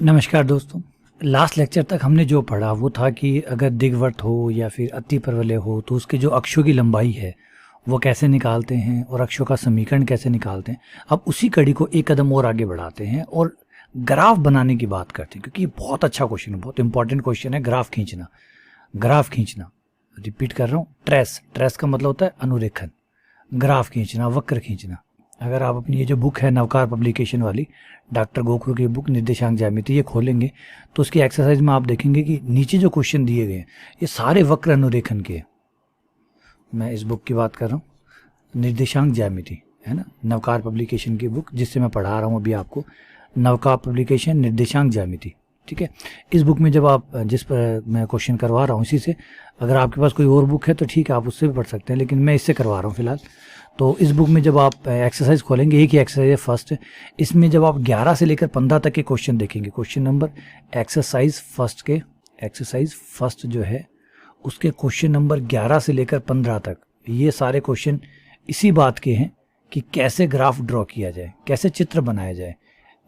नमस्कार दोस्तों। Last lecture तक हमने जो पढ़ा वो था कि अगर दीर्घवृत्त हो या फिर अतिपरवलय हो तो उसके जो अक्षों की लंबाई है वो कैसे निकालते हैं और अक्षों का समीकरण कैसे निकालते हैं। अब उसी कड़ी को एक कदम और आगे बढ़ाते हैं और ग्राफ बनाने की बात करते हैं, क्योंकि ये बहुत अच्छा क्वेश्चन है, बहुत इंपॉर्टेंट क्वेश्चन है। ग्राफ खींचना, ग्राफ खींचना, रिपीट कर रहा हूँ, ट्रेस, ट्रेस का मतलब होता है अनुरेखण, ग्राफ खींचना, वक्र खींचना। अगर आप अपनी ये जो बुक है नवकार पब्लिकेशन वाली, डॉक्टर गोखरू की बुक निर्देशांक ज्यामिति, ये खोलेंगे तो उसकी एक्सरसाइज में आप देखेंगे कि नीचे जो क्वेश्चन दिए गए हैं ये सारे वक्र अनुरेखण के हैं। मैं इस बुक की बात कर रहा हूँ, निर्देशांक ज्यामिति है ना, नवकार पब्लिकेशन की बुक जिससे मैं पढ़ा रहा हूँ अभी आपको, नवकार पब्लिकेशन निर्देशांक ज्यामिति। ठीक है, इस बुक में जब आप जिस पर मैं क्वेश्चन करवा रहा हूँ इसी से, अगर आपके पास कोई और बुक है तो ठीक है आप उससे भी पढ़ सकते हैं, लेकिन मैं इससे करवा रहा हूँ फिलहाल। तो इस बुक में जब आप एक्सरसाइज खोलेंगे, एक ही एक्सरसाइज है फर्स्ट, इसमें जब आप 11 से लेकर 15 तक के क्वेश्चन देखेंगे, क्वेश्चन नंबर एक्सरसाइज फर्स्ट जो है उसके क्वेश्चन नंबर 11 से लेकर 15 तक, ये सारे क्वेश्चन इसी बात के हैं कि कैसे ग्राफ ड्रॉ किया जाए, कैसे चित्र बनाया जाए,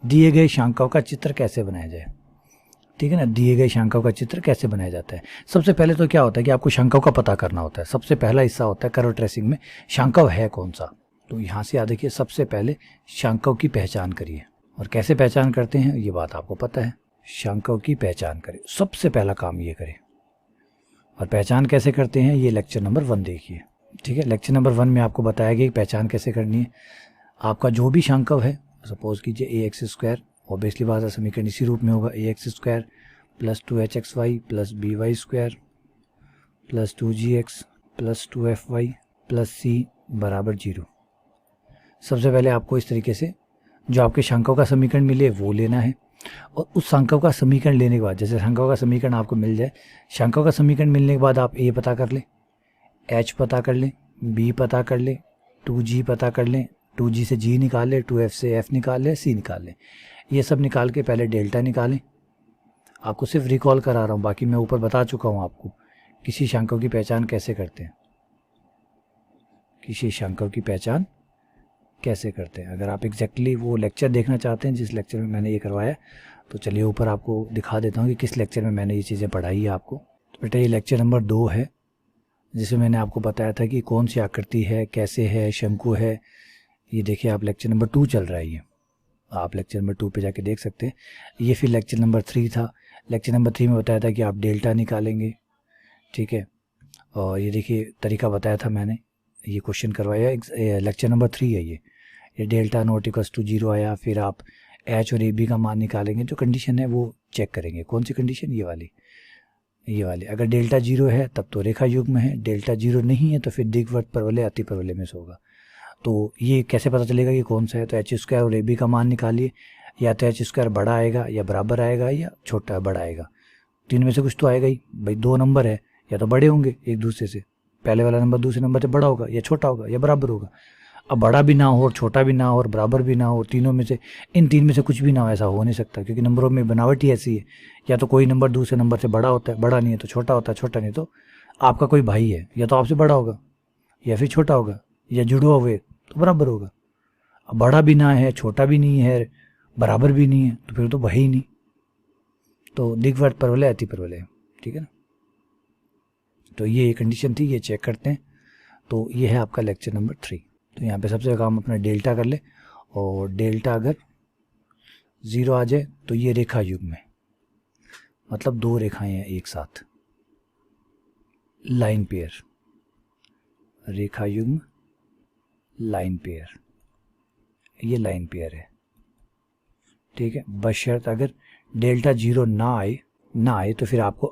दिए गए शांकाओं का चित्र कैसे बनाया जाए। ठीक है ना, दिए गए शांकाओं का चित्र कैसे बनाया जाता है। सबसे पहले तो क्या होता है कि आपको शांकाओं का पता करना होता है। सबसे पहला हिस्सा होता है कर्व ट्रेसिंग में, शांकाव है कौन सा। तो यहाँ से याद रखिए, सबसे पहले शांकाओं की पहचान करिए। और कैसे पहचान करते हैं ये बात आपको पता है, शांकाओं की पहचान करें, सबसे पहला काम ये करें। और पहचान कैसे करते हैं ये लेक्चर नंबर 1 देखिए। ठीक है, लेक्चर नंबर 1 में आपको बताया गया कि पहचान कैसे करनी है। आपका जो भी शांकव है, सपोज कीजिए ए एक्स स्क्वायर, ऑब्वियसली बात है समीकरण इसी रूप में होगा, A X square plus 2hxy plus B Y square plus 2gx plus 2fy plus C बराबर 0। सबसे पहले आपको इस तरीके से जो आपके शांकों का समीकरण मिले वो लेना है, और उस शांकों का समीकरण लेने के बाद, जैसे शांकों का समीकरण आपको मिल जाए, शांकों का समीकरण मिलने के बाद आप ए पता कर लें, एच पता कर लें, बी पता कर लें, 2g पता कर लें, 2g से g निकाल लें, 2f से f निकाल लें, c निकाल लें। ये सब निकाल के पहले डेल्टा निकालें। आपको सिर्फ रिकॉल करा रहा हूँ, बाकी मैं ऊपर बता चुका हूँ आपको किसी शांकों की पहचान कैसे करते हैं, किसी शांकों की पहचान कैसे करते हैं। अगर आप एग्जैक्टली वो लेक्चर देखना चाहते हैं जिस लेक्चर में मैंने ये करवाया, तो चलिए ऊपर आपको दिखा देता हूँ कि किस लेक्चर में मैंने ये चीज़ें पढ़ाई है आपको। तो बेटा ये लेक्चर नंबर 2 है, जिसमें मैंने आपको बताया था कि कौन सी आकृति है, कैसे है, शंकु है। ये देखिए आप लेक्चर नंबर 2 चल रहा है, ये आप लेक्चर नंबर 2 पे जाके देख सकते हैं। ये फिर लेक्चर नंबर 3 था। लेक्चर नंबर 3 में बताया था कि आप डेल्टा निकालेंगे। ठीक है, और ये देखिए तरीका बताया था मैंने, ये क्वेश्चन करवाया, लेक्चर नंबर 3 है ये डेल्टा नॉट इक्वल्स टू 0 आया, फिर आप एच और ए बी का मान निकालेंगे, जो कंडीशन है वो चेक करेंगे। कौन सी कंडीशन, ये वाली। अगर डेल्टा 0 है तब तो रेखा युग्म है, डेल्टा 0 नहीं है तो फिर दीर्घवृत्त परवलय अति परवलय में से होगा। तो ये कैसे पता चलेगा कि कौन सा है, तो एच स्क्वायर और ए बी का मान निकालिए, या तो एच स्क्वायर बड़ा आएगा या बराबर आएगा या छोटा बड़ा आएगा, तीन में से कुछ तो आएगा ही भाई। 2 नंबर है, या तो बड़े होंगे एक दूसरे से, पहले वाला नंबर दूसरे नंबर से बड़ा होगा या छोटा होगा या बराबर होगा। अब बड़ा भी ना हो और छोटा भी ना हो और बराबर भी ना हो, तीनों में से, इन 3 में से कुछ भी ना हो, ऐसा हो नहीं सकता, क्योंकि नंबरों में बनावट ही ऐसी है। या तो कोई नंबर दूसरे नंबर से बड़ा होता है, बड़ा नहीं है तो छोटा होता है, छोटा नहीं तो आपका कोई भाई है, या तो आपसे बड़ा होगा या फिर छोटा होगा, या जुड़ो हुए तो बराबर होगा। अब बड़ा भी ना है, छोटा भी नहीं है, बराबर भी नहीं है, तो फिर तो वही नहीं, तो दीर्घवृत्त परवलय अति परवलय। ठीक है ना, तो ये कंडीशन थी, ये चेक करते हैं। तो ये है आपका लेक्चर नंबर 3। तो यहाँ पे सबसे काम अपना डेल्टा कर ले, और डेल्टा अगर 0 आ जाए तो ये रेखा युग्म है, मतलब 2 रेखाएं हैं एक साथ, लाइन पेयर, रेखा युग्म लाइन पेयर, ये लाइन पेयर है। ठीक है, बशर्त अगर डेल्टा 0 ना आए तो फिर आपको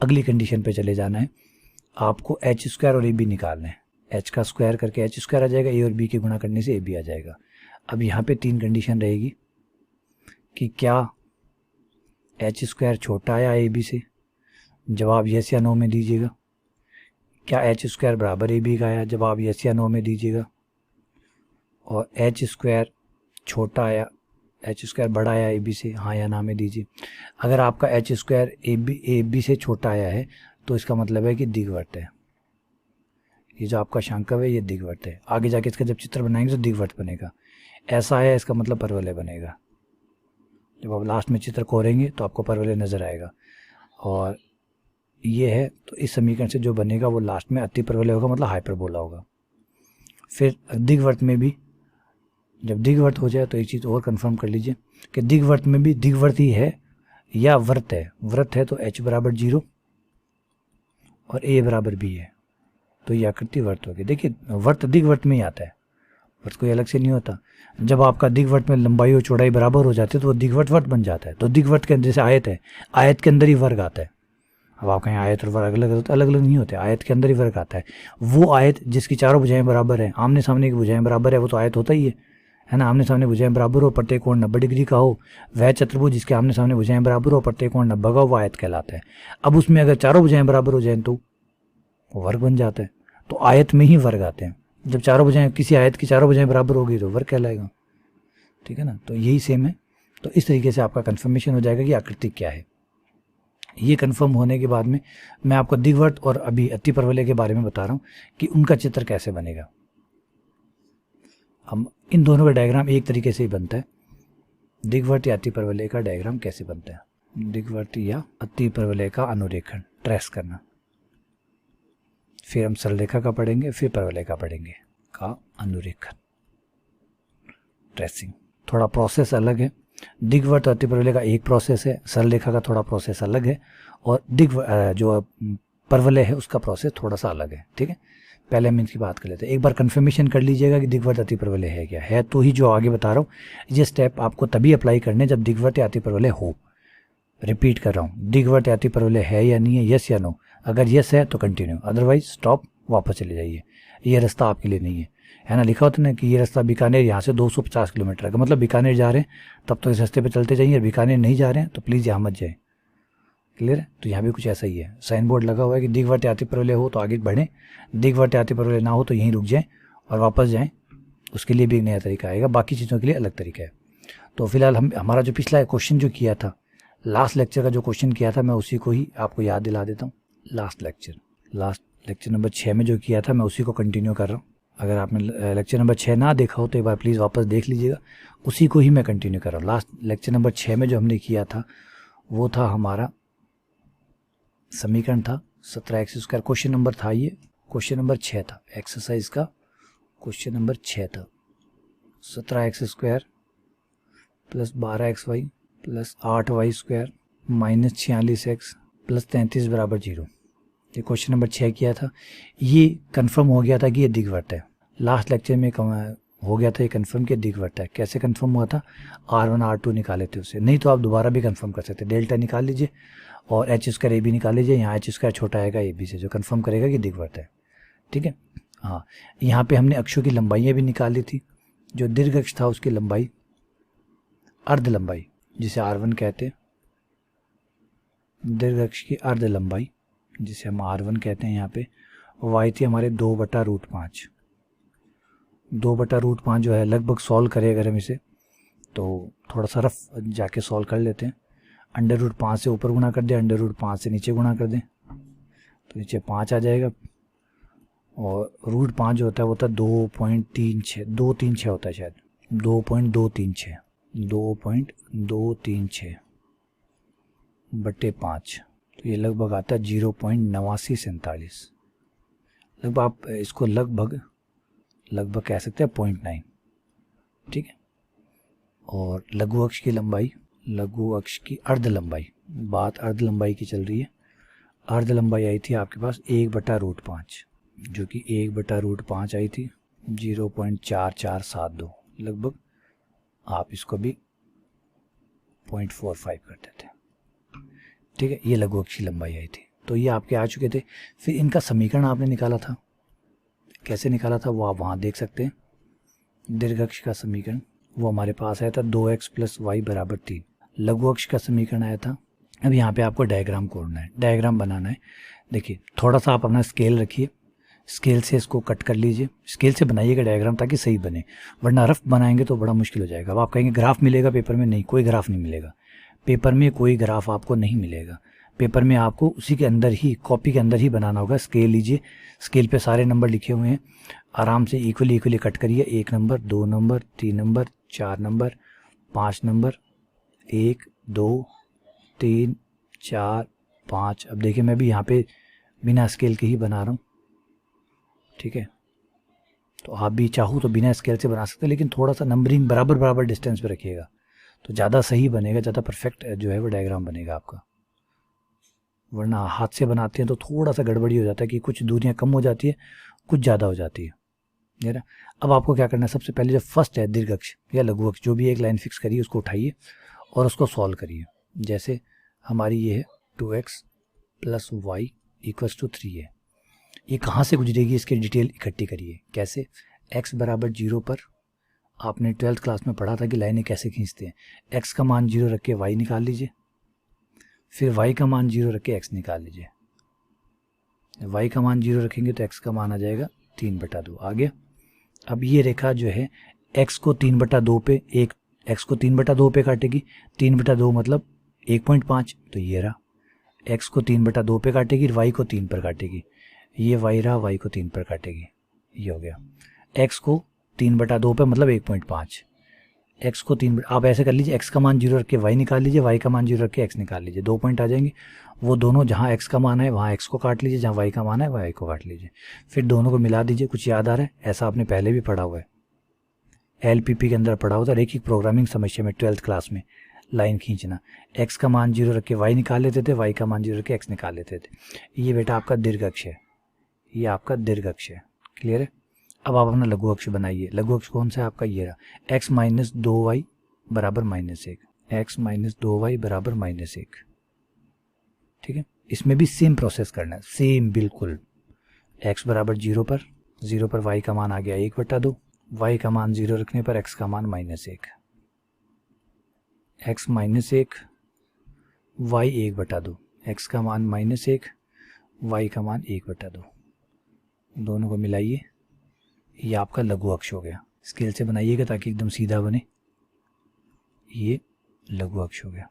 अगली कंडीशन पे चले जाना है। आपको एच स्क्वायर और ए बी निकालना है, एच का स्क्वायर करके एच स्क्वायर आ जाएगा, ए और बी के गुणा करने से ए बी आ जाएगा। अब यहाँ पे 3 कंडीशन रहेगी कि क्या एच स्क्वायर छोटा आया ए बी से, जवाब यस या नो में दीजिएगा। क्या एच स्क्वायर बराबर ए बी का आया, जवाब यस या नो में दीजिएगा। और एच स्क्वायर छोटा आया, एच स्क्वायर बड़ा आया ए बी से, हाँ या ना में दीजिए। अगर आपका एच स्क्वायर ए बी से छोटा आया है तो इसका मतलब है कि दीर्घवृत्त है। ये जो आपका शांकव है ये दीर्घवृत्त है। आगे जाके इसका जब चित्र बनाएंगे तो दीर्घवृत्त बनेगा। ऐसा है इसका मतलब परवलय बनेगा। जब आप लास्ट में चित्र कोरेंगे तो आपको परवलय नज़र आएगा। और ये है, तो इस समीकरण से जो बनेगा वो लास्ट में अति परवलय होगा, मतलब हाइपरबोला होगा। फिर दीर्घवृत्त में भी जब दीर्घवृत्त हो जाए तो एक चीज़ और कंफर्म कर लीजिए कि दीर्घवृत्त में भी दीर्घवृत्त ही है या वृत्त है। वृत्त है तो h बराबर 0 और a बराबर b है, तो ये आकृति वृत्त होगी। देखिए वृत्त दीर्घवृत्त में ही आता है, वृत्त कोई अलग से नहीं होता। जब आपका दीर्घवृत्त में लंबाई और चौड़ाई बराबर हो जाती है तो वो दीर्घवृत्त वृत्त बन जाता है। तो दीर्घवृत्त के अंदर जैसे आयत है, आयत के अंदर ही वर्ग आता है। अब आप कहें आयत और वर्ग अलग अलग नहीं होते, आयत के अंदर ही वर्ग आता है। वो आयत जिसकी चारों भुजाएं बराबर हैं, आमने सामने की भुजाएं बराबर है, वो तो आयत होता ही है ना। आमने सामने भुजाएं बराबर हो, प्रत्येक कोण 90 डिग्री का हो, वह चतुर्भुज जिसके आमने सामने भुजाएं बराबर हो, प्रत्येक कोण 90 का, वो आयत कहलाता है। अब उसमें अगर चारों भुजाएं बराबर हो जाएं तो वर्ग बन जाता है। तो आयत में ही वर्ग आते हैं। जब चारों भुजाएं, किसी आयत की चारों भुजाएं बराबर होगी तो वर्ग कहलाएगा, ठीक है ना। तो यही सेम है। तो इस तरीके से आपका कंफर्मेशन हो जाएगा कि आकृति क्या है। ये कंफर्म होने के बाद में मैं आपको दीर्घवृत्त और अभी अति परवलय के बारे में बता रहा हूँ कि उनका चित्र कैसे बनेगा। हम इन दोनों का डायग्राम एक तरीके से ही बनता है। दीर्घवृत्त या अति परवलय का डायग्राम कैसे बनता है, दीर्घवृत्त या अति परवलय का अनुरेखण ट्रेस करना। फिर हम सरल रेखा का पढ़ेंगे, फिर परवलय का पढ़ेंगे, का अनुरेखण ट्रेसिंग। थोड़ा प्रोसेस अलग है। दीर्घवृत्त और अति परवलय का एक प्रोसेस है, सरल रेखा का थोड़ा प्रोसेस अलग है, और जो परवलय है उसका प्रोसेस थोड़ा सा अलग है, ठीक है। पहले हम इनकी बात कर लेते हैं। एक बार कंफर्मेशन कर लीजिएगा कि दीर्घवृत्त अति परवलय है क्या है, तो ही जो आगे बता रहा हूँ ये स्टेप आपको तभी अप्लाई करने जब दीर्घवृत्त या अति परवलय हो। रिपीट कर रहा हूँ, दीर्घवृत्त या अति परवलय है या नहीं है, यस या नो। अगर यस है तो कंटिन्यू, अदरवाइज स्टॉप, वापस चले जाइए। ये रास्ता आपके लिए नहीं है ना। लिखा होता ना कि ये रास्ता बीकानेर यहाँ से 250 किलोमीटर का, मतलब बीकानेर जा रहे हैं तब तो इस रास्ते पे चलते जाइए, बीकानेर नहीं जा रहे हैं तो प्लीज़ यहाँ मत जाए। क्लियर है। तो यहाँ भी कुछ ऐसा ही है, साइन बोर्ड लगा हुआ है कि दीर्घवृत्त या अति परवलय हो तो आगे बढ़ें, दीर्घवृत्त या अति परवलय ना हो तो यहीं रुक जाएं और वापस जाएं। उसके लिए भी एक नया तरीका आएगा, बाकी चीज़ों के लिए अलग तरीका है। तो फिलहाल हमारा जो पिछला क्वेश्चन जो किया था, लास्ट लेक्चर का जो क्वेश्चन किया था, मैं उसी को ही आपको याद दिला देता हूँ। लास्ट लेक्चर नंबर 6 में जो किया था मैं उसी को कंटिन्यू कर रहा हूँ। अगर आपने लेक्चर नंबर 6 ना देखा हो तो एक बार प्लीज़ वापस देख लीजिएगा, उसी को ही मैं कंटिन्यू कर रहा हूँ। लास्ट लेक्चर नंबर 6 में जो हमने किया था वो था हमारा समीकरण था 17x²। क्वेश्चन नंबर था ये, क्वेश्चन नंबर 6 था, एक्सरसाइज का क्वेश्चन नंबर 6 था। 17x² plus 12xy plus 8y² minus 46x plus 33 बराबर 0। ये क्वेश्चन नंबर 6 किया था। ये कंफर्म हो गया था कि ये दीर्घवृत्त है। लास्ट लेक्चर में हो गया था ये कंफर्म कि दीर्घवृत्त है। कैसे कंफर्म हुआ था, R1 R2 निकाले थे उससे, नहीं तो आप दोबारा भी कंफर्म कर सकते हैं। डेल्टा निकाल लीजिए और h² AB निकाल लीजिए, यहाँ h² छोटा आएगा AB से, जो कंफर्म करेगा कि दीर्घवृत्त है, ठीक है। हाँ, यहाँ पे हमने अक्षों की लंबाइयाँ भी निकाल ली थी। जो दीर्घ अक्ष था उसकी लंबाई, अर्ध लंबाई जिसे R1 कहते हैं, दीर्घ अक्ष की अर्ध लंबाई जिसे हम R1 कहते हैं, यहाँ पे y थी हमारे 2/√5। 2/√5 जो है लगभग सॉल्व करें अगर हम इसे, तो थोड़ा सा रफ जाके सॉल्व कर लेते हैं। √5 से ऊपर गुणा कर दें, √5 से नीचे गुणा कर दें तो नीचे 5 आ जाएगा, और √5 जो होता है वो होता है 2.36 होता है शायद, 2.236 बटे 5, तो ये लगभग आता है 0.8947। लगभग आप इसको लगभग कह सकते हैं 0.9, ठीक है। और लघु अक्ष की लंबाई, लघु अक्ष की अर्ध लंबाई, बात अर्ध लंबाई की चल रही है। अर्ध लंबाई आई थी आपके पास 1/√5, जो कि 1/√5 आई थी 0.4472। लगभग आप इसको भी 0.45 कर देते हैं, ठीक है। ये लघु अक्ष की लंबाई आई थी, तो ये आपके आ चुके थे। फिर इनका समीकरण आपने निकाला था, कैसे निकाला था वो आप वहाँ देख सकते हैं। दीर्घ अक्ष का समीकरण वो हमारे पास आया था 2x + y = 3। लघु अक्ष का समीकरण आया था। अब यहाँ पे आपको डायग्राम कोडना है, डायग्राम बनाना है। देखिए थोड़ा सा आप अपना स्केल रखिए, स्केल से इसको कट कर लीजिए, स्केल से बनाइएगा डायग्राम ताकि सही बने, वरना रफ बनाएंगे तो बड़ा मुश्किल हो जाएगा। अब आप कहेंगे ग्राफ मिलेगा पेपर में, नहीं, कोई ग्राफ नहीं मिलेगा पेपर में, कोई ग्राफ आपको नहीं मिलेगा पेपर में। आपको उसी के अंदर ही, कॉपी के अंदर ही बनाना होगा। स्केल लीजिए, स्केल पे सारे नंबर लिखे हुए हैं, आराम से इक्वली कट करिए। 1 number, 2 number, 3 number, 4 number, 5 number, 1 2 3 4 5। अब देखिए मैं भी यहाँ पे बिना स्केल के ही बना रहा हूँ, ठीक है। तो आप भी चाहो तो बिना स्केल से बना सकते हैं, लेकिन थोड़ा सा नंबरिंग बराबर बराबर डिस्टेंस पे रखिएगा तो ज़्यादा सही बनेगा, ज़्यादा परफेक्ट जो है वो डायग्राम बनेगा आपका। वरना हाथ से बनाते हैं तो थोड़ा सा गड़बड़ी हो जाता है कि कुछ दूरियां कम हो जाती है, कुछ ज़्यादा हो जाती है ना। अब आपको क्या करना है, सबसे पहले जो फर्स्ट है दीर्घ अक्ष या लघु अक्ष, जो भी एक लाइन फिक्स करिए उसको उठाइए और उसको सॉल्व करिए। जैसे हमारी ये है 2x + y = 3 है। ये कहाँ से गुजरेगी इसकी डिटेल इकट्ठी करिए। कैसे? x = 0 पर आपने 12th क्लास में पढ़ा था कि लाइनें कैसे खींचते हैं। x का मान 0 रख के y निकाल लीजिए, फिर y का मान 0 रख के x निकाल लीजिए। y का मान 0 रखेंगे तो x का मान आ जाएगा 3/2। आ गया। अब ये रेखा जो है x को 3/2 पे x को 3/2 पे काटेगी। 3/2 मतलब 1.5, तो ये रहा। x को 3/2 पे काटेगी, y को 3 पर काटेगी। ये y रहा, y को 3 पर काटेगी। ये हो गया। x को 3/2 पे मतलब 1.5। x को 3, आप ऐसे कर लीजिए, x का मान 0 रख के y निकाल लीजिए, y का मान 0 रख के x निकाल लीजिए। 2 पॉइंट आ जाएंगे। वो दोनों जहाँ x का मान है वहाँ x को काट लीजिए, जहाँ y का मान है वहाँ y को काट लीजिए। फिर दोनों को मिला दीजिए। कुछ याद आ रहा है? ऐसा आपने पहले भी पढ़ा हुआ है, LPP के अंदर पढ़ा हुआ था, रेखिक प्रोग्रामिंग समस्या में 12th क्लास में। लाइन खींचना, x का मान 0 रख के y निकाल लेते थे, y का मान 0 रख के x निकाल लेते थे। ये बेटा आपका दीर्घ अक्ष है, ये आपका दीर्घ अक्ष है। क्लियर है? अब आप अपना लघु अक्ष बनाइए। लघु अक्ष कौन सा है आपका? ये रहा। x - 2y = -1। x - 2y = -1। ठीक है। इसमें भी सेम प्रोसेस करना है, सेम बिल्कुल। x = 0 पर, 0 पर y का मान आ गया 1/2, y का मान 0 रखने पर x का मान -1, x - 1 y 1/2, x का मान -1 y का मान 1/2। दोनों को मिलाइए, ये आपका लघु अक्ष हो गया। स्केल से बनाइएगा ताकि एकदम सीधा बने। ये लघु अक्ष हो गया।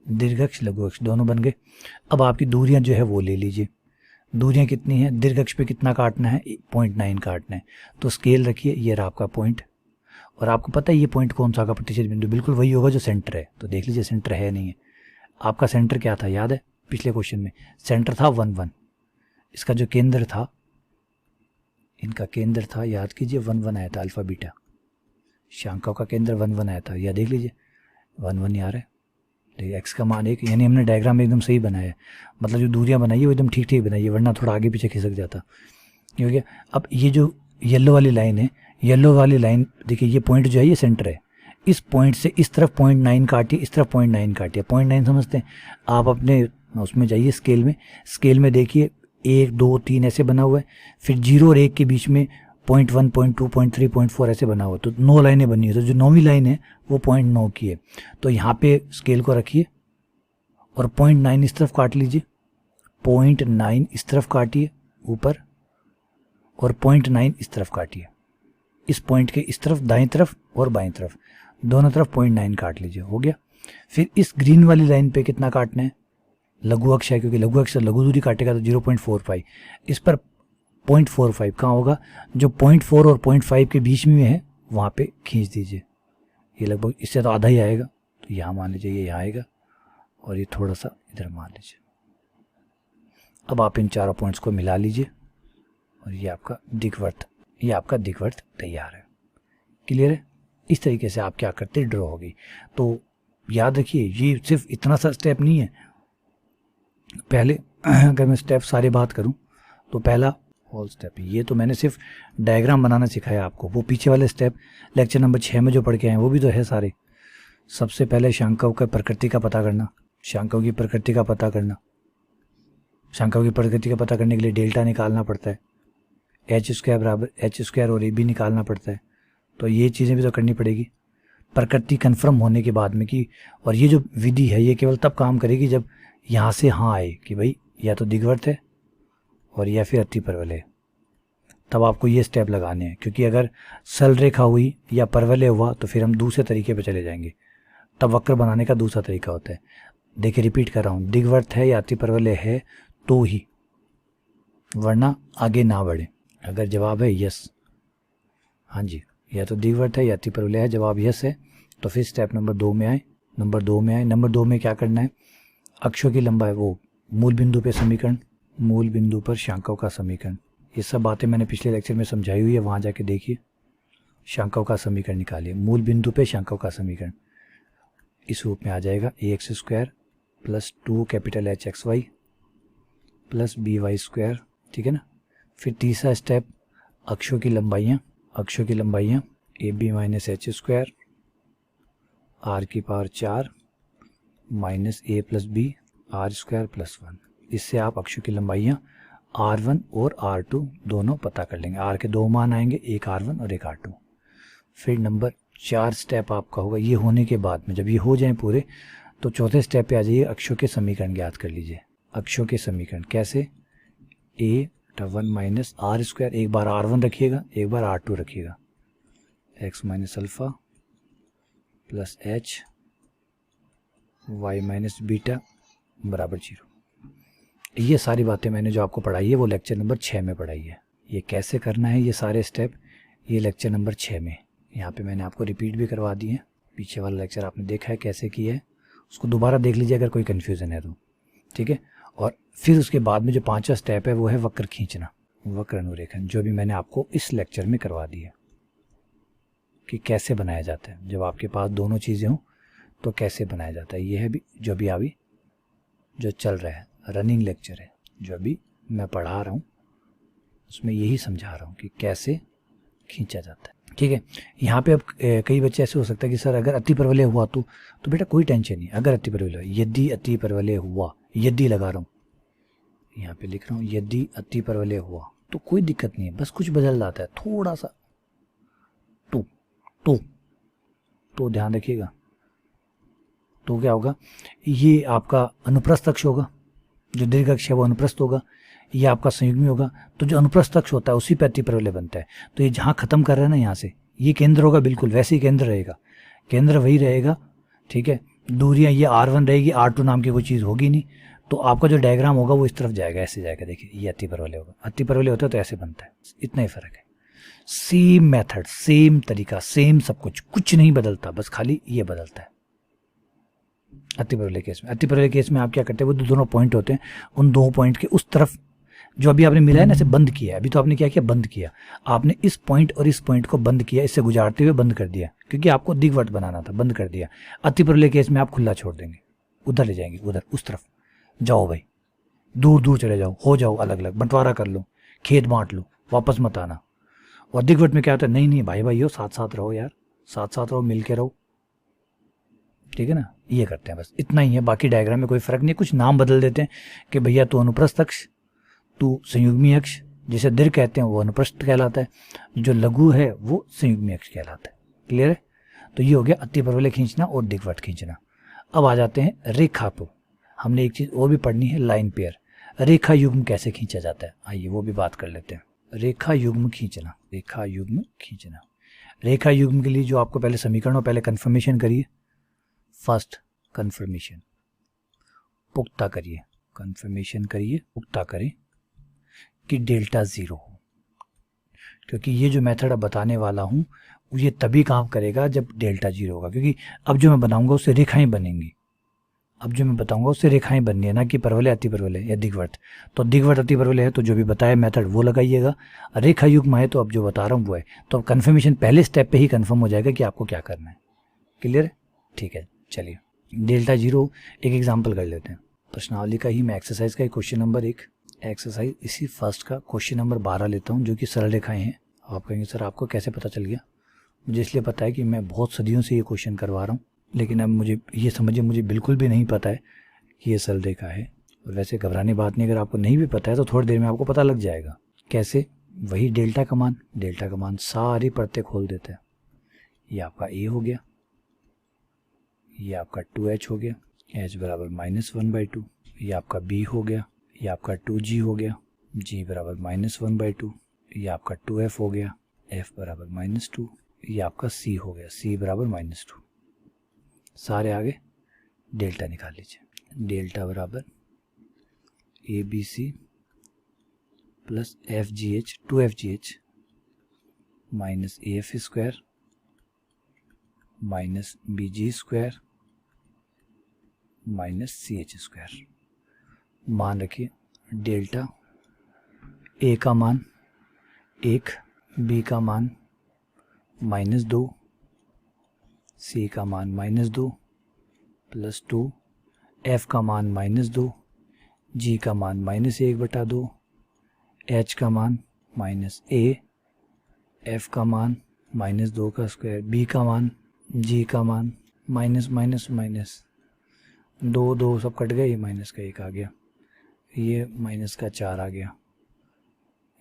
दीर्घ अक्ष, लघु अक्ष दोनों बन गए। अब आपकी दूरियां जो है वो ले लीजिए। दूरियां कितनी हैं? दीर्घ अक्ष पे कितना काटना है? 0.9 काटना है। तो स्केल रखिए, ये रहा आपका पॉइंट। और आपको पता है ये पॉइंट कौन सा होगा? प्रतिच्छेद बिंदु बिल्कुल वही होगा जो सेंटर है। तो देख लीजिए सेंटर है नहीं है। आपका सेंटर क्या था याद है? पिछले क्वेश्चन में सेंटर था 1 1। इसका जो केंद्र था, इनका केंद्र था, याद कीजिए 1 1 आया था, अल्फा बीटा। शांकाओं का केंद्र 1 1 आया था। यह देख लीजिए 1 1 आ रहा है। देखिए x का मान 1, यानी हमने डायग्राम एकदम सही बनाया है। मतलब जो दूरियां बनाई है वो एकदम ठीक ठीक बनाई है, वरना थोड़ा आगे पीछे खिसक जाता। ये हो गया। अब ये जो येलो वाली लाइन है, येलो वाली लाइन देखिए, ये पॉइंट जो है ये सेंटर है। इस पॉइंट से इस तरफ 0.9 काटिए, इस तरफ 0.9 काटिए। 0.9 समझते हैं आप? अपने उसमें जाइए स्केल में, स्केल में देखिए 1 2 3 ऐसे बना हुआ है। फिर 0 और 1 के बीच में 0.1 0.2 0.3 0.4 ऐसे बना हुआ। तो 9 लाइनें बनी है। तो जो 9वीं लाइन है वो 0.9 की है। तो यहाँ पे स्केल को रखिए और 0.9 इस तरफ काट लीजिए, 0.9 इस तरफ काटिए ऊपर, और 0.9 इस तरफ काटिए। इस पॉइंट के इस तरफ दाएं तरफ और बाएं तरफ दोनों तरफ 0.9 काट लीजिए। हो गया। फिर इस ग्रीन वाली लाइन पे कितना काटना है? लघु अक्ष है, क्योंकि लघु अक्ष से लघु दूरी काटेगा तो 0.45। इस पर 0.45 कहाँ होगा? जो 0.4 और 0.5 के बीच में है वहाँ पे खींच दीजिए। ये लगभग इससे तो आधा ही आएगा, तो यहाँ मान लीजिए ये यहाँ आएगा और ये थोड़ा सा इधर मान लीजिए। अब आप इन चारों पॉइंट्स को मिला लीजिए और ये आपका दिक्वृत्त, ये आपका दिक्वृत्त तैयार है। क्लियर है? इस तरीके से आप क्या करते ड्रॉ होगी। तो याद रखिए ये सिर्फ इतना सा स्टेप नहीं है। पहले अगर मैं स्टेप सारे बात करूं तो पहला होल स्टेप, ये तो मैंने सिर्फ डायग्राम बनाना सिखाया आपको। वो पीछे वाले स्टेप लेक्चर नंबर 6 में जो पढ़ के आए वो भी तो है सारे। सबसे पहले शांकाओं की प्रकृति का पता करना, शांकाओं की प्रकृति का पता करना। शांकाओं की प्रकृति का पता करने के लिए डेल्टा निकालना पड़ता है, h² बराबर h² और AB निकालना पड़ता है। तो ये चीज़ें भी तो करनी पड़ेगी प्रकृति कन्फर्म होने के बाद में कि। और ये जो विधि है ये केवल तब काम करेगी जब यहाँ से हाँ आए कि भाई या तो दिग्वृत्त है और या फिर अति परवलय, तब आपको ये स्टेप लगाने हैं। क्योंकि अगर सरल रेखा हुई या परवलय हुआ तो फिर हम दूसरे तरीके पे चले जाएंगे। तब वक्र बनाने का दूसरा तरीका होता है। देखिए रिपीट कर रहा हूँ, दिग्वृत्त है या अति परवलय है तो ही, वरना आगे ना बढ़े। अगर जवाब है यस, हाँ जी, या तो दिग्वृत्त है या अति परवलय है, जवाब यस है, तो फिर स्टेप नंबर 2 में आए नंबर 2 में आए। नंबर 2 में क्या करना है, अक्षों की लंबाई वो मूल बिंदु पे समीकरण, मूल बिंदु पर शांकों का समीकरण, ये सब बातें मैंने पिछले लेक्चर में समझाई हुई है, वहाँ जाके देखिए। शांकों का समीकरण निकालिए, मूल बिंदु पे शांकों का समीकरण इस रूप में आ जाएगा ax² plus 2 capital HXY plus BY², ठीक है ना। फिर तीसरा स्टेप, अक्षों की लंबाइयाँ, अक्षों की लंबाइयाँ AB माइनस H² R की power 4 minus A plus B R² plus 1। इससे आप अक्षों की लंबाइयाँ R1 और R2 दोनों पता कर लेंगे। R के दो मान आएंगे, एक R1 और एक R2। फिर नंबर 4 स्टेप आपका होगा, ये होने के बाद में जब ये हो जाए पूरे, तो चौथे स्टेप पे आ जाइए, अक्षों के समीकरण ज्ञात कर लीजिए। अक्षों के समीकरण कैसे, A1 माइनस R², एक बार R1 रखिएगा, एक बार R2 रखिएगा, x minus alpha plus H y minus beta बराबर 0। ये सारी बातें मैंने जो आपको पढ़ाई है वो लेक्चर नंबर 6 में पढ़ाई है। ये कैसे करना है ये सारे स्टेप, ये लेक्चर नंबर 6 में यहाँ पे मैंने आपको रिपीट भी करवा दिए हैं। पीछे वाला लेक्चर आपने देखा है कैसे किया है, उसको दोबारा देख लीजिए अगर कोई कन्फ्यूज़न है तो, ठीक है। और फिर उसके बाद में जो 5वां स्टेप है वो है वक्र खींचना, वक्र अनुरेखण, जो भी मैंने आपको इस लेक्चर में करवा दिया कि कैसे बनाया जाता है। जब आपके पास दोनों चीज़ें हों तो कैसे बनाया जाता है, ये है भी जो भी अभी जो चल रहा है, रनिंग लेक्चर है, जो अभी मैं पढ़ा रहा हूँ उसमें यही समझा रहा हूँ कि कैसे खींचा जाता है, ठीक है। यहाँ पे अब कई बच्चे ऐसे हो सकता है कि सर अगर अति परवलय हुआ तो बेटा कोई टेंशन नहीं, अगर अति परवलय, यदि अति परवलय हुआ, यदि लगा रहा हूँ यहाँ पे लिख रहा हूँ, यदि अति परवलय हुआ तो कोई दिक्कत नहीं है, बस कुछ बदल जाता है थोड़ा सा, तो ध्यान रखिएगा। तो क्या होगा, ये आपका अनुप्रस्थ अक्ष होगा, जो दीर्घ अक्ष है वो अनुप्रस्थ होगा, ये आपका संयुग्मी होगा, तो जो अनुप्रस्थ अक्ष होता है उसी पे अति परवलय बनता है। तो ये जहाँ खत्म कर रहे हैं ना यहाँ से, ये केंद्र होगा, बिल्कुल वैसे ही केंद्र रहेगा, केंद्र वही रहेगा, ठीक है। दूरियाँ ये R1 रहेगी, R2 नाम की कोई चीज़ होगी नहीं, तो आपका जो डायग्राम होगा वो इस तरफ जाएगा, ऐसे जाएगा। देखिए ये अति परवलय होगा, अति परवलय होता है तो ऐसे बनता है, इतना ही फर्क है। सेम मेथड, सेम तरीका, सेम सब कुछ नहीं बदलता, बस खाली ये बदलता है अति परवलय केस में। अति परवलय केस में आप क्या करते हैं, वो दोनों पॉइंट होते हैं, उन दो पॉइंट के उस तरफ जो अभी आपने मिला है ना, इसे बंद किया है। अभी तो आपने क्या किया, बंद किया, आपने इस पॉइंट और इस पॉइंट को बंद किया, इससे गुजारते हुए बंद कर दिया, क्योंकि आपको दीर्घवृत्त बनाना था, बंद कर दिया। अति परवलय केस में आप खुला छोड़ देंगे, उधर ले जाएंगे, उधर उस तरफ जाओ भाई, दूर दूर चले जाओ, हो जाओ अलग अलग, बंटवारा कर लो, खेत बांट लो, वापस मत आना। और दीर्घवृत्त में क्या होता है, नहीं भाई भाइयों साथ साथ रहो यार, साथ साथ रहो, मिल के रहो, ठीक है ना। ये करते हैं, बस इतना ही है, बाकी डायग्राम में कोई फर्क नहीं। कुछ नाम बदल देते हैं कि भैया तू अनुप्रस्थ अक्ष, तू संयुग्मी अक्ष, जिसे दीर्घ कहते हैं वो अनुप्रस्थ कहलाता है, जो लघु है वो संयुग्मी अक्ष कहलाता है। क्लियर है। तो ये हो गया अति परवलय खींचना और दीर्घवृत्त खींचना। अब आ जाते हैं रेखा पर। हमने एक चीज़ और भी पढ़नी है, लाइन पेयर, रेखा युग्म कैसे खींचा जाता है, आइए वो भी बात कर लेते हैं। रेखा युग्म खींचना, रेखा युग्म खींचना। रेखा युग्म के लिए जो आपको पहले समीकरण हो, पहले कन्फर्मेशन करिए, फर्स्ट कन्फर्मेशन पुख्ता करिए, कन्फर्मेशन करिए, पुख्ता करें कि डेल्टा 0 हो, क्योंकि ये जो मेथड अब बताने वाला हूँ ये तभी काम करेगा जब डेल्टा 0 होगा, क्योंकि अब जो मैं बनाऊंगा उससे रेखाएं बनेंगी, अब जो मैं बताऊंगा उससे रेखाएं बननी है, ना कि परवलय अति परवलय या दीर्घवृत्त। तो दीर्घवृत्त अति परवलय है तो जो भी बताया मेथड वो लगाइएगा, रेखा युग्म है तो अब जो बता रहा हूँ वो है। तो अब कन्फर्मेशन पहले स्टेप पे ही कन्फर्म हो जाएगा कि आपको क्या करना है। क्लियर है, ठीक है। चलिए डेल्टा 0 एक एग्जाम्पल कर लेते हैं, प्रश्नावली का ही मैं, एक्सरसाइज का ही क्वेश्चन नंबर 1, एक्सरसाइज इसी फर्स्ट का क्वेश्चन नंबर 12 लेता हूँ, जो कि सरल रेखाएं हैं। आप कहेंगे सर आपको कैसे पता चल गया, मुझे इसलिए पता है कि मैं बहुत सदियों से ये क्वेश्चन करवा रहा हूँ, लेकिन अब मुझे ये समझिए मुझे बिल्कुल भी नहीं पता है कि ये सरल रेखा है। और वैसे घबराने बात नहीं, अगर आपको नहीं भी पता है तो थोड़ी देर में आपको पता लग जाएगा। कैसे, वही डेल्टा का मान सारी परतें खोल देते हैं। ये आपका ए हो गया, ये आपका 2h हो गया, h बराबर -1/2, ये आपका b हो गया, ये आपका 2g हो गया, g बराबर -1/2, ये आपका 2f हो गया, f बराबर -2, ये आपका c हो गया, c बराबर -2। सारे आगे डेल्टा निकाल लीजिए। डेल्टा बराबर ABC plus FGH 2FGH minus AF² minus BG² minus C H square. मान रखिए डेल्टा ए का मान 1, बी का मान -2, सी का मान -2 प्लस 2, एफ का मान -2, जी का मान -1/2, एच का मान -a, एफ का मान -2 का स्क्वायर, बी का मान, जी का मान माइनस माइनस माइनस 2 सब कट गए, ये माइनस का 1 आ गया, ये माइनस का 4 आ गया,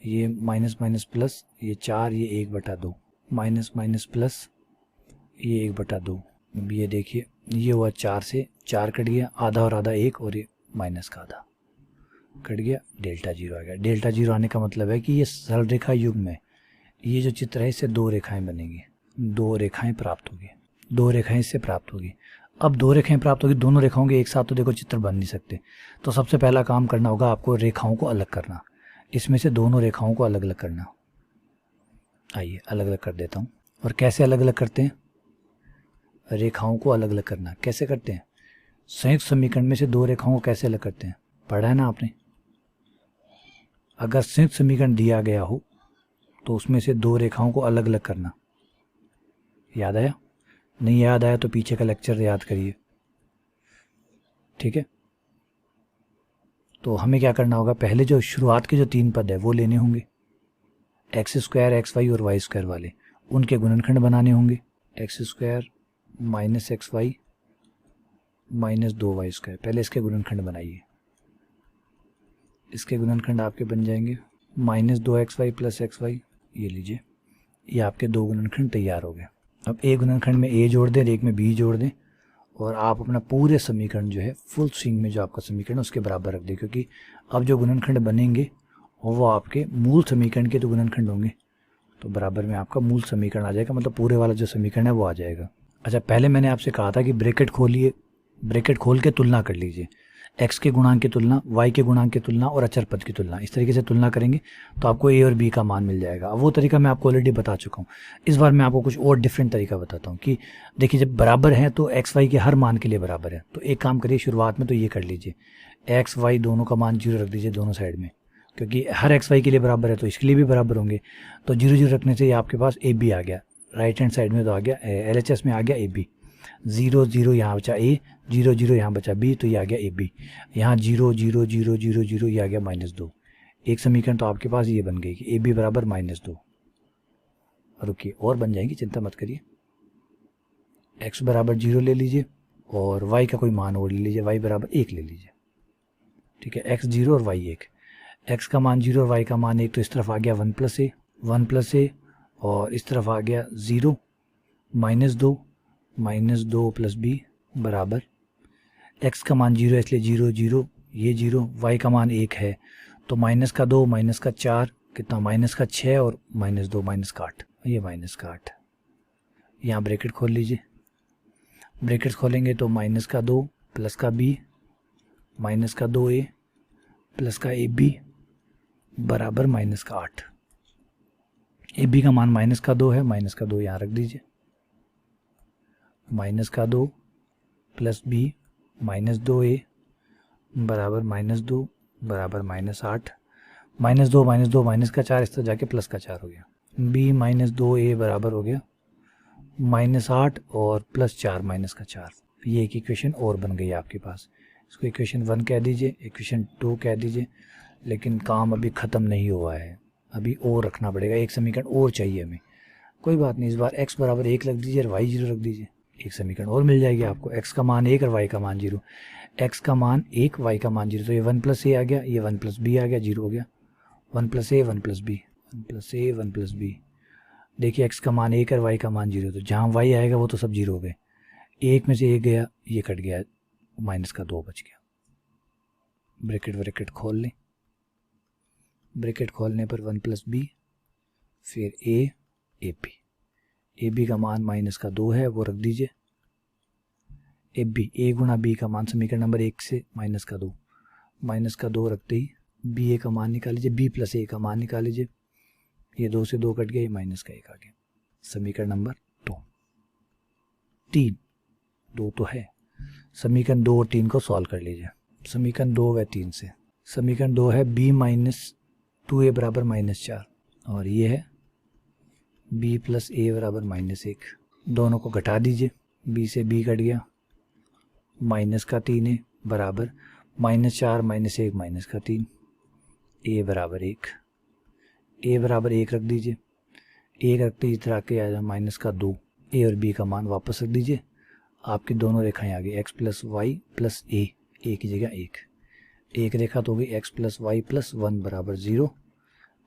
ये माइनस माइनस प्लस, ये 4, ये 1/2, माइनस माइनस प्लस, ये 1/2। अब ये देखिए ये हुआ 4 से 4 कट गया, आधा और आधा 1, और ये माइनस का आधा कट गया, डेल्टा 0 आ गया। डेल्टा 0 आने का मतलब है कि ये सरल रेखा युग्म में ये जो चित्र है इससे 2 रेखाएं बनेंगी, 2 रेखाएं प्राप्त होगी, 2 रेखाएं इससे प्राप्त होगी। अब 2 रेखाएं प्राप्त होगी, दोनों रेखाओं के एक साथ तो देखो चित्र बन नहीं सकते, तो सबसे पहला काम करना होगा आपको रेखाओं को अलग करना, इसमें से दोनों रेखाओं को अलग अलग करना। आइए अलग अलग कर देता हूँ। और कैसे अलग अलग करते हैं? रेखाओं को अलग अलग करना कैसे करते हैं? संयुक्त समीकरण में से 2 रेखाओं को कैसे अलग करते हैं, पढ़ा है ना आपने। अगर संयुक्त समीकरण दिया गया हो तो उसमें से 2 रेखाओं को अलग अलग करना। याद आया? नहीं याद आया तो पीछे का लेक्चर याद करिए, ठीक है। तो हमें क्या करना होगा, पहले जो शुरुआत के जो 3 पद है वो लेने होंगे, एक्स स्क्वायर, एक्स वाई और वाई स्क्वायर वाले, उनके गुणनखंड बनाने होंगे। X square minus X Y minus 2 Y square, पहले इसके गुणनखंड बनाइए। इसके गुणनखंड आपके बन जाएंगे -2xy प्लस एक्स वाई, ये लीजिए, ये आपके 2 गुणनखंड तैयार हो गए। अब एक गुणनखंड में a जोड़ दें, एक में b जोड़ दें, और आप अपना पूरे समीकरण जो है फुल स्विंग में जो आपका समीकरण उसके बराबर रख दें, क्योंकि अब जो गुणनखंड बनेंगे वो आपके मूल समीकरण के तो गुणनखंड होंगे, तो बराबर में आपका मूल समीकरण आ जाएगा, मतलब पूरे वाला जो समीकरण है वो आ जाएगा। अच्छा, पहले मैंने आपसे कहा था कि ब्रैकेट खोलिए, ब्रैकेट खोल के तुलना कर लीजिए, x के गुणांक की तुलना, y के गुणांक की तुलना और अचर पद की तुलना, इस तरीके से तुलना करेंगे तो आपको a और b का मान मिल जाएगा। अब वो तरीका मैं आपको ऑलरेडी बता चुका हूँ, इस बार मैं आपको कुछ और डिफरेंट तरीका बताता हूँ कि देखिए जब बराबर है तो x y के हर मान के लिए बराबर है, तो एक काम करिए शुरुआत में तो ये कर लीजिए, x y दोनों का मान 0 रख दीजिए दोनों साइड में, क्योंकि हर x y के लिए बराबर है तो इसके लिए भी बराबर होंगे, तो 0 0 रखने से ये आपके पास ए बी आ गया, राइट हैंड साइड में तो आ गया LHS में आ गया ए बी, 0 0 यहाँ बचा a, 0 0 यहाँ बचा b, तो ये आ गया ए बी, यहाँ 0 0 0 0 0 ये आ गया -2। एक समीकरण तो आपके पास ये बन गई कि ए बी बराबर -2। रुकिए और बन जाएंगी, चिंता मत करिए। x बराबर 0 ले लीजिए और y का कोई मान और ले लीजिए, y बराबर 1 ले लीजिए, ठीक है, x 0 और y 1, x का मान 0 और y का मान 1, तो इस तरफ आ गया 1 + a और इस तरफ आ गया 0 -2 -2 + b बराबर, x का मान 0 है इसलिए 0 0 ये 0, y का मान 1 है तो -2 -4 कितना, -6 और -2 -8, ये -8। यहाँ ब्रैकेट खोल लीजिए, ब्रैकेट खोलेंगे तो -2 + b -2a + ab बराबर -8। ए बी का मान -2 है, -2 यहाँ रख दीजिए, -2 + b -2a बराबर -2 बराबर -8, -2 -2 -4 इस तरह जाके +4 हो गया, b -2a बराबर हो गया -8 और +4 -4। ये एक इक्वेशन और बन गई आपके पास, इसको इक्वेशन 1 कह दीजिए, इक्वेशन 2 कह दीजिए, लेकिन काम अभी ख़त्म नहीं हुआ है, अभी और रखना पड़ेगा, एक समीकरण और चाहिए हमें। कोई बात नहीं, इस बार x बराबर 1 रख दीजिए और y 0 रख दीजिए, एक समीकरण और मिल जाएगी आपको, x का मान 1 और y का मान 0, x का मान 1 y का मान 0, तो ये 1 + a आ गया, ये 1 + b आ गया, 0 हो गया, 1 + a 1 + b 1 + a 1 + b। देखिए x का मान 1 और y का मान 0, तो जहाँ y आएगा वो तो सब 0 हो गए, एक में से एक गया, ये कट गया, -2 बच गया। ब्रैकेट खोल लें, ब्रैकेट खोलने पर 1 + b फिर ए बी का मान -2 है वो रख दीजिए, ए बी ए गुणा बी का मान समीकरण नंबर 1 से -2 रखते ही बी ए का मान निकाल लीजिए, b + a का मान निकाल लीजिए, ये 2 से 2 कट गया, ये -1 आ गया, समीकरण नंबर 2 2 तो है। समीकरण 2 और 3 को सॉल्व कर लीजिए। समीकरण 2 व 3 से समीकरण 2 है b माइनस 2a बराबर -4 और ये है b प्लस a बराबर -1। दोनों को घटा दीजिए, b से b कट गया, माइनस का 3a बराबर -4 -1 माइनस का 3, a बराबर 1। a बराबर 1 रख दीजिए, 1 रखते ही इधर आके आ जाए माइनस का 2, a और b का मान वापस रख दीजिए। आपकी दोनों रेखाएं आ गई x plus Y plus a की जगह 1। एक रेखा तो हो गई x प्लस वाई प्लस 1 बराबर 0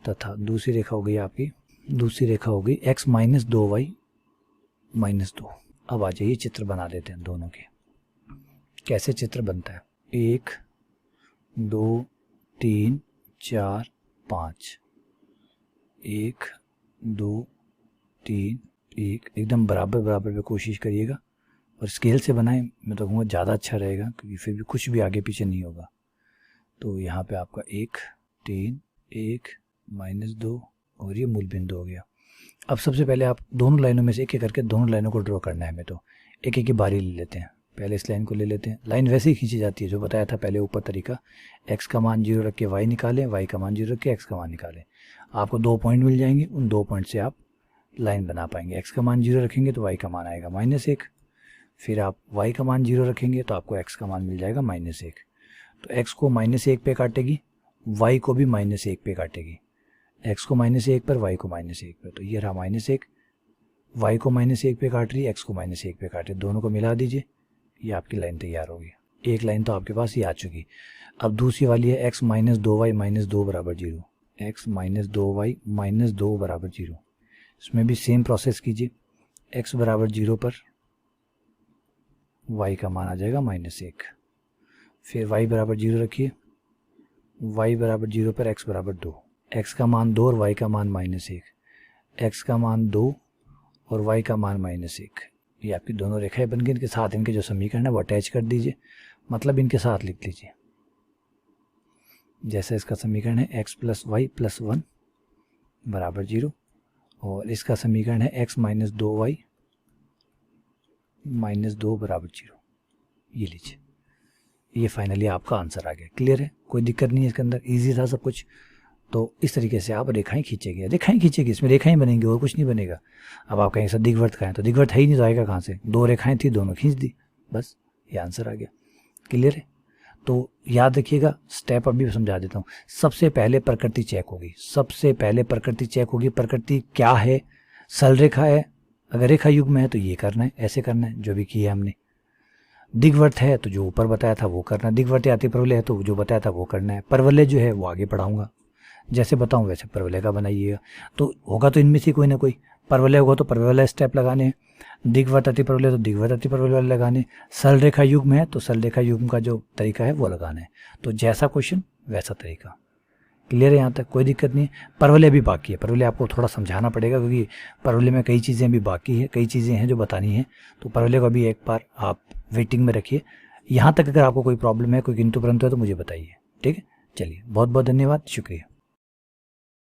तथा दूसरी रेखा हो गई आपकी x माइनस 2y माइनस 2। अब आ जाइए चित्र बना देते हैं दोनों के। कैसे चित्र बनता है? 1 2 3 4 5, 1 2 3 1, एकदम बराबर बराबर पे कोशिश करिएगा और स्केल से बनाएं, मैं तो कहूँगा ज़्यादा अच्छा रहेगा क्योंकि फिर भी कुछ भी आगे पीछे नहीं होगा। तो यहाँ पे आपका 1 3 1 -2 और ये मूल बिंदु हो गया। अब सबसे पहले आप दोनों लाइनों में से एक एक करके दोनों लाइनों को ड्रॉ करना है। हमें तो एक एक की बारी ले लेते हैं। पहले इस लाइन को ले लेते हैं। लाइन वैसे ही खींची जाती है जो बताया था पहले ऊपर तरीका। x का मान 0 रख के y निकालें, y का मान 0 रख के x का मान निकालें। आपको 2 पॉइंट मिल जाएंगे, उन 2 पॉइंट से आप लाइन बना पाएंगे। x का मान 0 रखेंगे तो y का मान आएगा -1, फिर आप y का मान 0 रखेंगे तो आपको x का मान मिल जाएगा -1। तो x को -1 पे काटेगी, y को भी -1 पे काटेगी। x को -1 पर, y को -1 पर, तो ये रहा -1, y को -1 पे काट रही है, x को -1 पे काट रही है। दोनों को मिला दीजिए, ये आपकी लाइन तैयार होगी। एक लाइन तो आपके पास ये आ चुकी। अब दूसरी वाली है x माइनस 2y माइनस 2 बराबर 0, x माइनस 2y माइनस 2 बराबर 0। इसमें भी सेम प्रोसेस कीजिए। x बराबर 0 पर y का मान आ जाएगा -1, फिर y बराबर 0 रखिए, y बराबर 0 पर x बराबर 2, x का मान 2 और y का मान -1, x का मान 2 और y का मान -1। ये आपकी दोनों रेखाएं बन गई। इनके साथ इनके जो समीकरण है वो अटैच कर दीजिए, मतलब इनके साथ लिख लीजिए। जैसे इसका समीकरण है x प्लस वाई प्लस 1 बराबर 0 और इसका समीकरण है x माइनस 2y माइनस 2 बराबर 0। ये लीजिए, ये फाइनली आपका आंसर आ गया। क्लियर है? कोई दिक्कत नहीं है इसके अंदर, इजी था सब कुछ। तो इस तरीके से आप रेखाएं खींचेंगे, इसमें रेखाएं बनेंगी और कुछ नहीं बनेगा। अब आप कहेंगे सर दिग्वृत्त का है, तो दिग्वृत्त है ही नहीं तो आएगा कहाँ से? 2 रेखाएं थी, दोनों खींच दी, बस ये आंसर आ गया। क्लियर है? तो याद रखिएगा, स्टेप अभी समझा देता हूँ। सबसे पहले प्रकृति चेक होगी। प्रकृति क्या है? सरल रेखा है, अगर रेखा युग्म है तो ये करना है, ऐसे करना है जो भी किया हमने। दिग्वृत्त है तो जो ऊपर बताया था वो करना है। दिग्वृत्त अति परवलय है तो जो बताया था वो करना है। परवलय जो है वो आगे पढ़ाऊंगा, जैसे बताऊं वैसे परवलय का बनाइएगा। तो होगा तो इनमें से कोई ना कोई। परवलय होगा तो परवलय स्टेप लगाने हैं, दिग्वृत्त अति परवलय तो दिग्वृत्त अति परवलय वाले लगाने, सरल रेखा युग्म है तो सरल रेखा युग्म का जो तरीका है वो लगाना है। तो जैसा क्वेश्चन वैसा तरीका। क्लियर है? यहाँ तक कोई दिक्कत नहीं है। परवलय भी बाकी है, परवलय आपको थोड़ा समझाना पड़ेगा क्योंकि परवलय में कई चीज़ें भी बाकी है, कई चीज़ें हैं जो बतानी है। तो परवलय को भी एक बार आप वेटिंग में रखिए। यहाँ तक अगर आपको कोई प्रॉब्लम है, कोई किंतु परंतु है तो मुझे बताइए। ठीक है? चलिए, बहुत बहुत धन्यवाद, शुक्रिया।